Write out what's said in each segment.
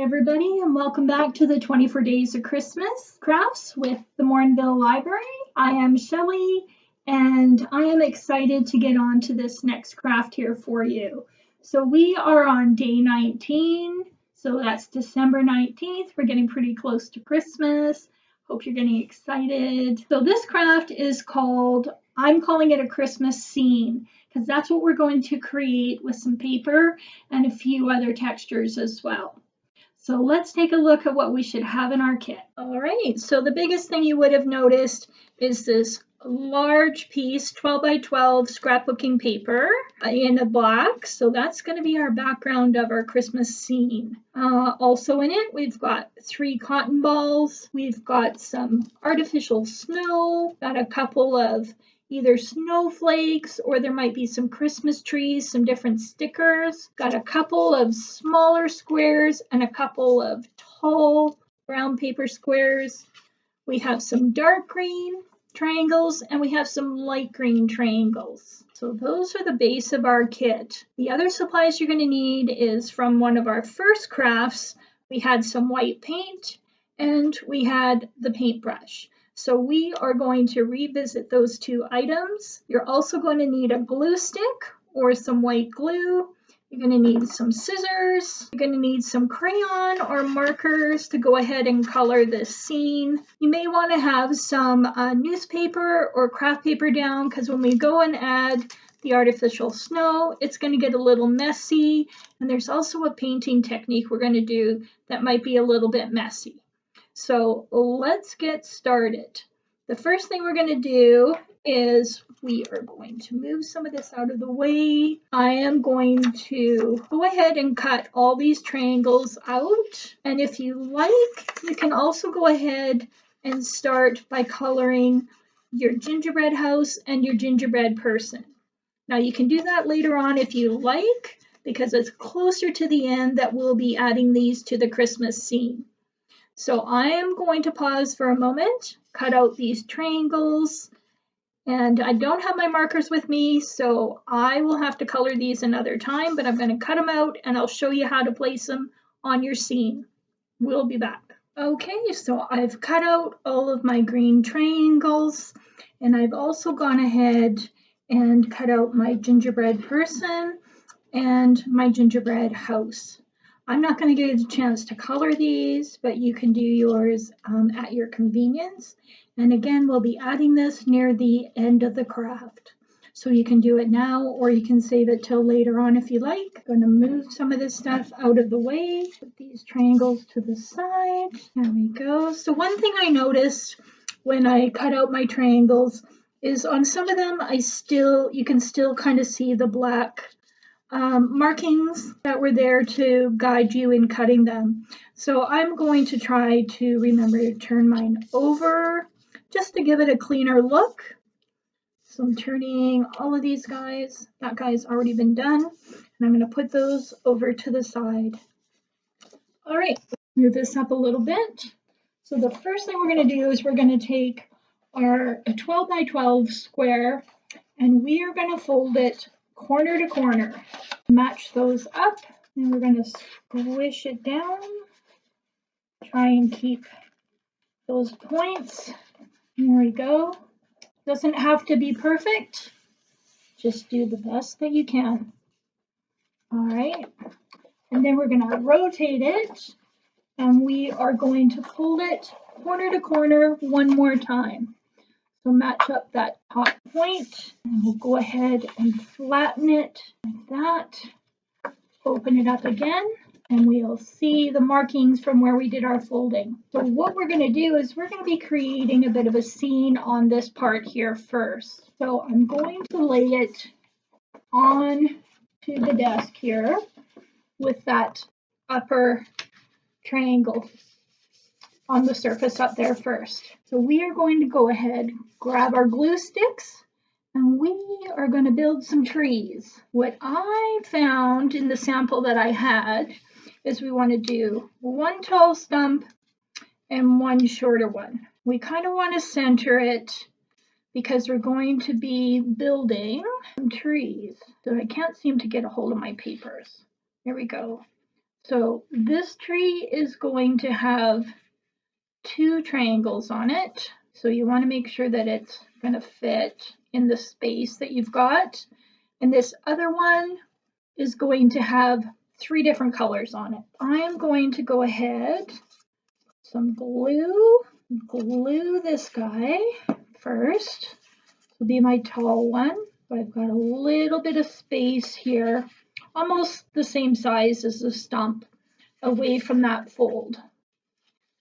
everybody, and welcome back to the 24 Days of Christmas crafts with the Morinville Library. I am Shelley, and I am excited to get on to this next craft here for you. So we are on day 19, so that's December 19th. We're getting pretty close to Christmas. Hope you're getting excited. So this craft is called, I'm calling it a Christmas scene, because that's what we're going to create with some paper and a few other textures as well. So let's take a look at what we should have in our kit. All right, so the biggest thing you would have noticed is this large piece, 12 by 12 scrapbooking paper in a black. So that's going to be our background of our Christmas scene. Also in it, we've got 3 cotton balls. We've got some artificial snow, got a couple of either snowflakes or there might be some Christmas trees, some different stickers. Got a couple of smaller squares and a couple of tall brown paper squares. We have some dark green triangles and we have some light green triangles. So those are the base of our kit. The other supplies you're going to need is from one of our first crafts. We had some white paint and we had the paintbrush. So we are going to revisit those 2 items. You're also going to need a glue stick or some white glue. You're going to need some scissors. You're going to need some crayon or markers to go ahead and color this scene. You may want to have some newspaper or craft paper down because when we go and add the artificial snow, it's going to get a little messy. And there's also a painting technique we're going to do that might be a little bit messy. So let's get started. The first thing we're going to do is we are going to move some of this out of the way. I am going to go ahead and cut all these triangles out. And if you like, you can also go ahead and start by coloring your gingerbread house and your gingerbread person. Now you can do that later on if you like, because it's closer to the end that we'll be adding these to the Christmas scene. So I am going to pause for a moment, cut out these triangles, and I don't have my markers with me, so I will have to color these another time, but I'm going to cut them out and I'll show you how to place them on your scene. We'll be back. Okay, so I've cut out all of my green triangles, and I've also gone ahead and cut out my gingerbread person and my gingerbread house. I'm not going to give you a chance to color these, but you can do yours at your convenience. And again, we'll be adding this near the end of the craft. So you can do it now or you can save it till later on if you like. I'm going to move some of this stuff out of the way. Put these triangles to the side. There we go. So one thing I noticed when I cut out my triangles is on some of them, you can still kind of see the black markings that were there to guide you in cutting them. So I'm going to try to remember to turn mine over just to give it a cleaner look. So I'm turning all of these guys. That guy's already been done. And I'm going to put those over to the side. All right, move this up a little bit. So the first thing we're going to do is we're going to take our 12 by 12 square and we are going to fold it corner to corner. Match those up and we're going to squish it down. Try and keep those points. There we go. Doesn't have to be perfect. Just do the best that you can. All right. And then we're going to rotate it and we are going to fold it corner to corner one more time. So match up that top point and we'll go ahead and flatten it like that. Open it up again and we'll see the markings from where we did our folding. So what we're going to do is we're going to be creating a bit of a scene on this part here first. So I'm going to lay it on to the desk here with that upper triangle on the surface up there first. So we are going to go ahead, grab our glue sticks, and we are going to build some trees. What I found in the sample that I had is we want to do one tall stump and one shorter one. We kind of want to center it because we're going to be building some trees. So I can't seem to get a hold of my papers. There we go. So this tree is going to have 2 triangles on it. So you want to make sure that it's going to fit in the space that you've got. And this other one is going to have 3 different colors on it. I'm going to go ahead, some glue this guy first. This will be my tall one, but I've got a little bit of space here, almost the same size as the stump, away from that fold.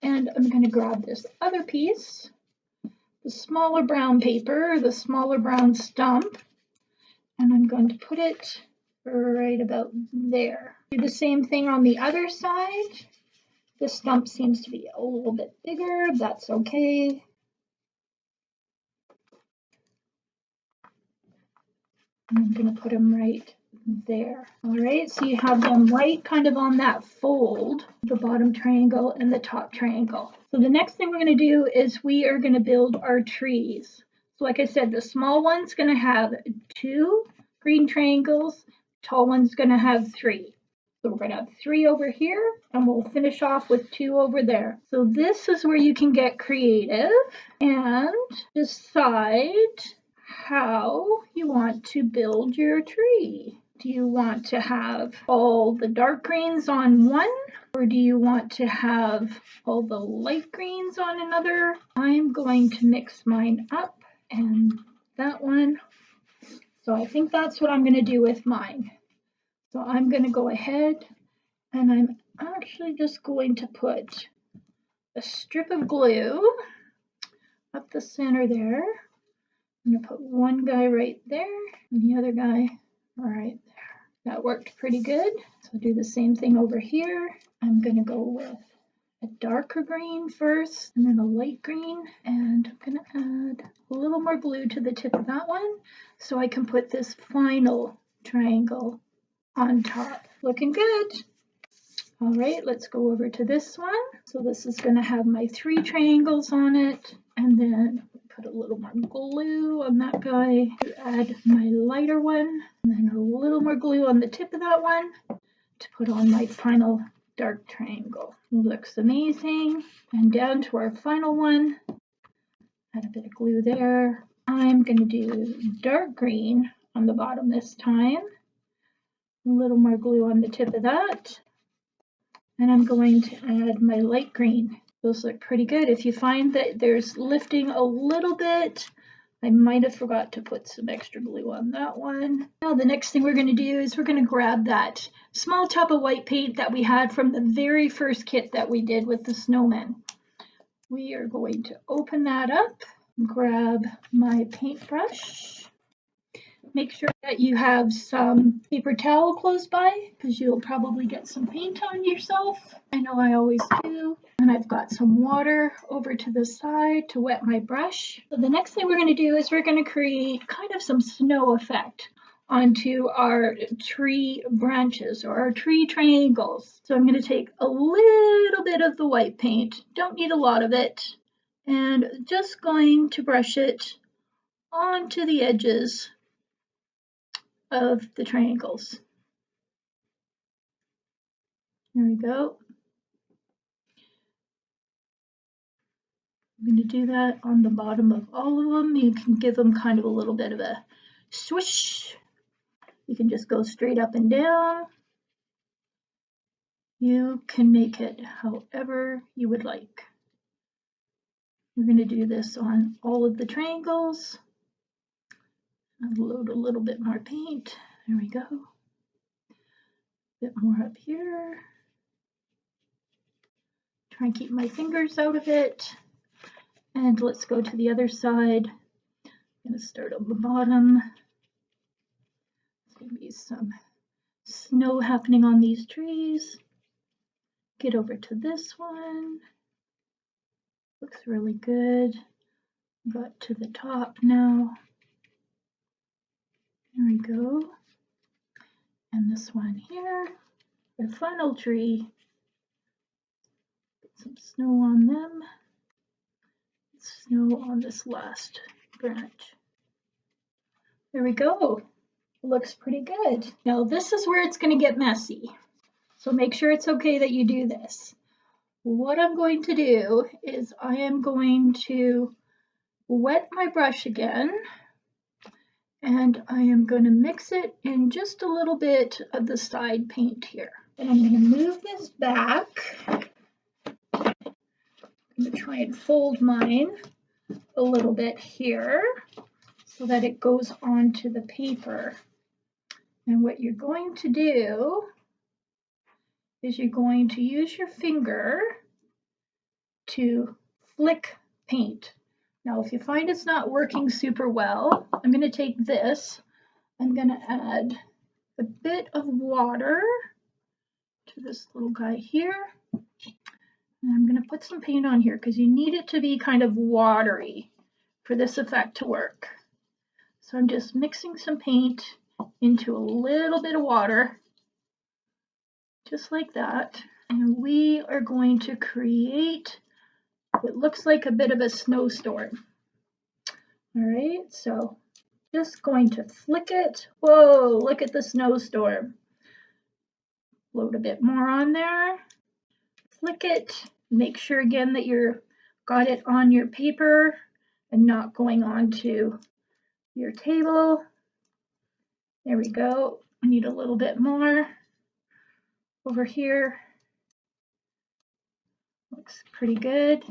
And I'm going to grab this other piece, the smaller brown paper, the smaller brown stump, and I'm going to put it right about there. Do the same thing on the other side. This stump seems to be a little bit bigger. That's okay. I'm going to put them right there. All right, so you have them right kind of on that fold, the bottom triangle and the top triangle. So the next thing we're going to do is we are going to build our trees. So like I said, the small one's going to have 2 green triangles, tall one's going to have 3. So we're going to have 3 over here, and we'll finish off with 2 over there. So this is where you can get creative and decide how you want to build your tree. Do you want to have all the dark greens on one, or do you want to have all the light greens on another? I'm going to mix mine up and that one. So I think that's what I'm going to do with mine. So I'm going to go ahead and I'm actually just going to put a strip of glue up the center there. I'm going to put one guy right there and the other guy right there. That worked pretty good. So I'll do the same thing over here. I'm going to go with a darker green first and then a light green. And I'm going to add a little more glue to the tip of that one so I can put this final triangle on top. Looking good. All right, let's go over to this one. So this is going to have my 3 triangles on it, and then put a little more glue on that guy to add my lighter one, and then a little more glue on the tip of that one to put on my final dark triangle. Looks amazing. And down to our final one, add a bit of glue there. I'm going to do dark green on the bottom this time, a little more glue on the tip of that. And I'm going to add my light green. Those look pretty good. If you find that there's lifting a little bit, I might have forgot to put some extra glue on that one. Now the next thing we're going to do is we're going to grab that small tub of white paint that we had from the very first kit that we did with the snowman. We are going to open that up, grab my paintbrush. Make sure that you have some paper towel close by because you'll probably get some paint on yourself. I know I always do. And I've got some water over to the side to wet my brush. So the next thing we're going to do is we're going to create kind of some snow effect onto our tree branches or our tree triangles. So I'm going to take a little bit of the white paint, don't need a lot of it, and just going to brush it onto the edges of the triangles. There we go. I'm going to do that on the bottom of all of them. You can give them kind of a little bit of a swish. You can just go straight up and down. You can make it however you would like. We're going to do this on all of the triangles. I'll load a little bit more paint. There we go. A bit more up here. Try and keep my fingers out of it. And let's go to the other side. I'm going to start on the bottom. There's going to be some snow happening on these trees. Get over to this one. Looks really good. Got to the top now. There we go. And this one here, the final tree. Put some snow on them. Snow on this last branch. There we go. Looks pretty good. Now this is where it's going to get messy. So make sure it's okay that you do this. What I'm going to do is I am going to wet my brush again, and I am going to mix it in just a little bit of the side paint here. And I'm going to move this back. I'm going to try and fold mine a little bit here so that it goes onto the paper. And what you're going to do is you're going to use your finger to flick paint. Now, if you find it's not working super well, I'm going to take this. I'm going to add a bit of water to this little guy here. And I'm going to put some paint on here because you need it to be kind of watery for this effect to work. So I'm just mixing some paint into a little bit of water, just like that. And we are going to create what looks like a bit of a snowstorm. All right, so just going to flick it. Whoa, look at the snowstorm. Load a bit more on there. Flick it. Make sure again that you've got it on your paper and not going onto your table. There we go. I need a little bit more over here. Looks pretty good.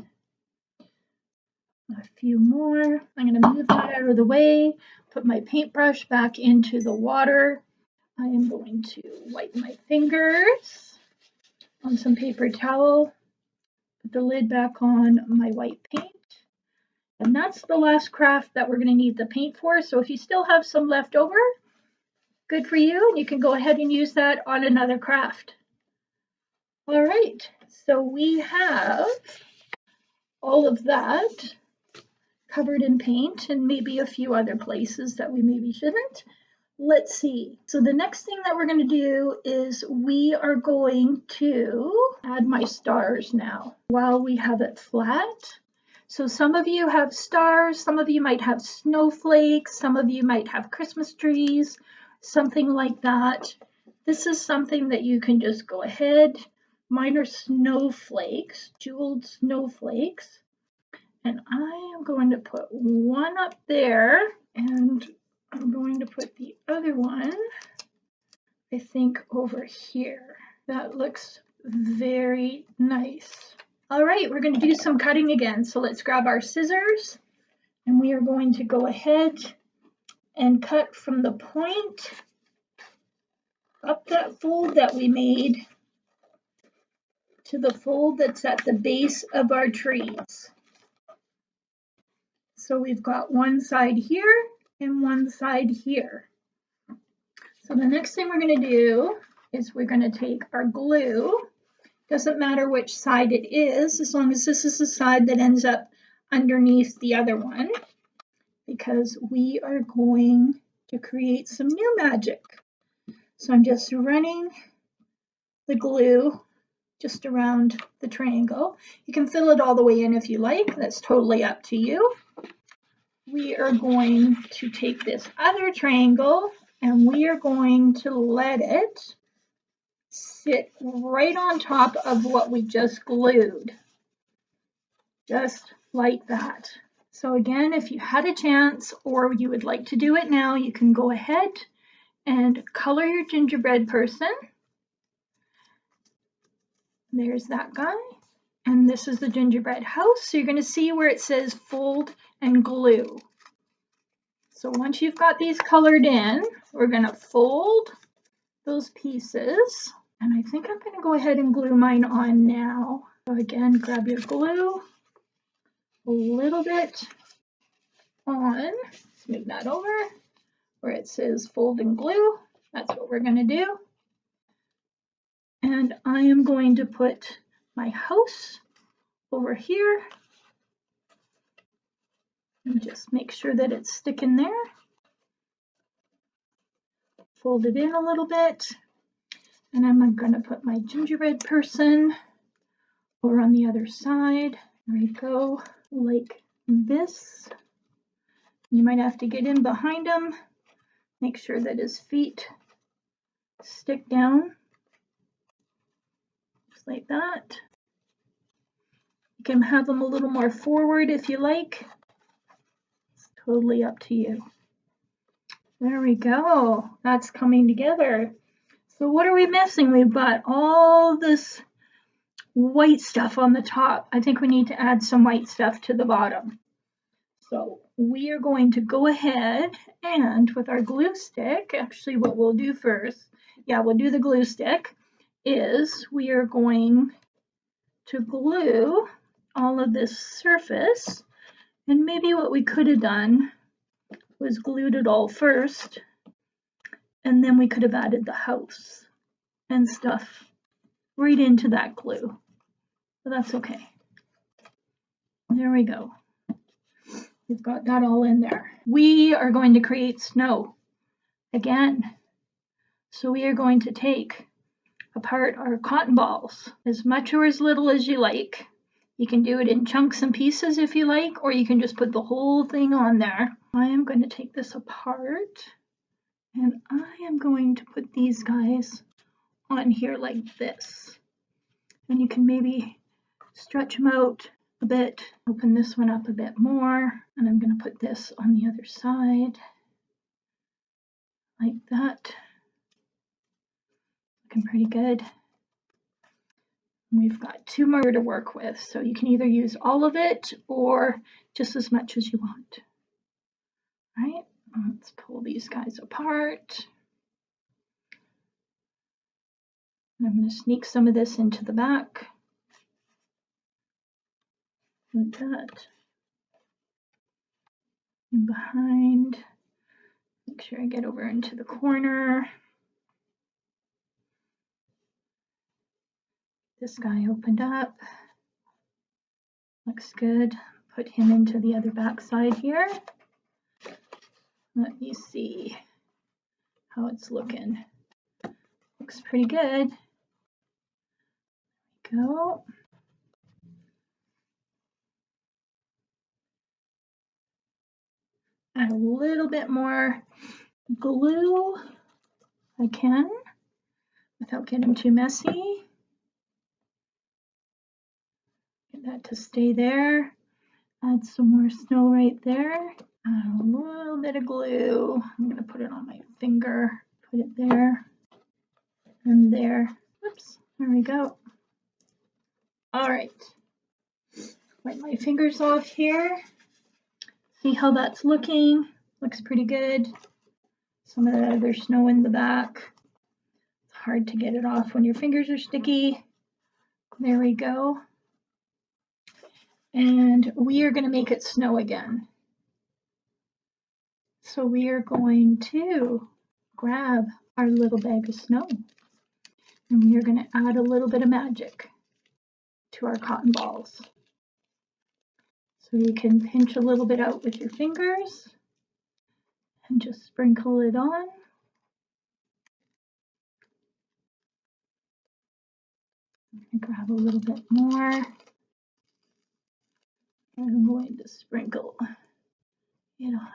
A few more. I'm going to move that out of the way, put my paintbrush back into the water. I am going to wipe my fingers on some paper towel, put the lid back on my white paint. And that's the last craft that we're going to need the paint for. So if you still have some left over, good for you, and you can go ahead and use that on another craft. All right, so we have all of that covered in paint and maybe a few other places that we maybe shouldn't. Let's see. So the next thing that we're going to do is we are going to add my stars now while we have it flat. So some of you have stars, some of you might have snowflakes, some of you might have Christmas trees, something like that. This is something that you can just go ahead. Mine are snowflakes, jeweled snowflakes. And I am going to put one up there, and I'm going to put the other one, I think, over here. That looks very nice. All right, we're going to do some cutting again. So let's grab our scissors, and we are going to go ahead and cut from the point up that fold that we made to the fold that's at the base of our trees. So we've got one side here and one side here. So the next thing we're going to do is we're going to take our glue. Doesn't matter which side it is, as long as this is the side that ends up underneath the other one, because we are going to create some new magic. So I'm just running the glue just around the triangle. You can fill it all the way in if you like. That's totally up to you. We are going to take this other triangle and we are going to let it sit right on top of what we just glued, just like that. So again, if you had a chance or you would like to do it now, you can go ahead and color your gingerbread person. There's that guy. And this is the gingerbread house. So you're going to see where it says fold and glue. So once you've got these colored in, we're going to fold those pieces. And I think I'm going to go ahead and glue mine on now. So again, grab your glue, a little bit on, let's move that over where it says fold and glue. That's what we're going to do. And I am going to put my house over here and just make sure that it's sticking there. Fold it in a little bit. And I'm going to put my gingerbread person over on the other side. There we go, like this. You might have to get in behind him, make sure that his feet stick down. just like that. You can have them a little more forward if you like. It's totally up to you. There we go. That's coming together. So what are we missing? We've got all this white stuff on the top. I think we need to add some white stuff to the bottom. So we are going to go ahead and with our glue stick, actually what we'll do first, we'll do the glue stick, is we are going to glue all of this surface. And maybe what we could have done was glued it all first, and then we could have added the house and stuff right into that glue. But that's okay. There we go. We've got that all in there. We are going to create snow again. So we are going to take apart our cotton balls, as much or as little as you like. You can do it in chunks and pieces if you like, or you can just put the whole thing on there. I am going to take this apart, and I am going to put these guys on here like this. And you can maybe stretch them out a bit, open this one up a bit more, and I'm going to put this on the other side like that. Looking pretty good. We've got 2 more to work with, so you can either use all of it or just as much as you want. All right, let's pull these guys apart. And I'm going to sneak some of this into the back. Like that. And behind. Make sure I get over into the corner. This guy opened up. Looks good. Put him into the other back side here. Let me see how it's looking. Looks pretty good. There we go. Add a little bit more glue if I can without getting too messy. Get that to stay there. Add some more snow right there. Add a little bit of glue. I'm going to put it on my finger. Put it there and there. Oops, there we go. All right. Wipe my fingers off here. See how that's looking? Looks pretty good. Some of the other snow in the back. It's hard to get it off when your fingers are sticky. There we go. And we are going to make it snow again. So we are going to grab our little bag of snow and we are going to add a little bit of magic to our cotton balls. So you can pinch a little bit out with your fingers and just sprinkle it on. Grab a little bit more. I'm going to sprinkle it on.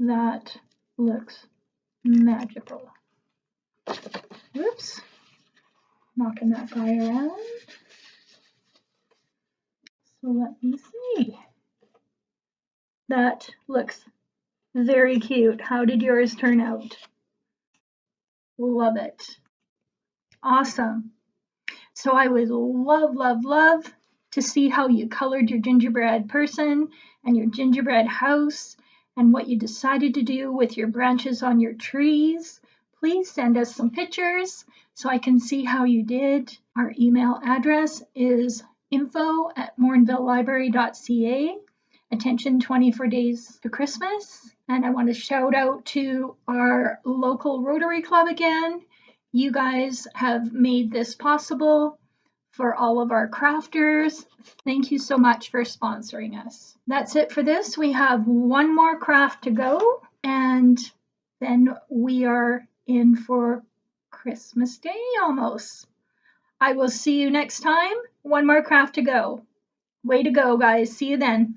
That looks magical. Oops, knocking that guy around. So let me see. That looks very cute. How did yours turn out? Love it. Awesome. So I would love to see how you colored your gingerbread person and your gingerbread house and what you decided to do with your branches on your trees. Please send us some pictures so I can see how you did. Our email address is info@morinvillelibrary.ca. Attention 24 days to Christmas. And I want to shout out to our local Rotary Club again. You guys have made this possible for all of our crafters. Thank you so much for sponsoring us. That's it for this. We have one more craft to go, and then we are in for Christmas Day almost. I will see you next time. One more craft to go. Way to go, guys. See you then.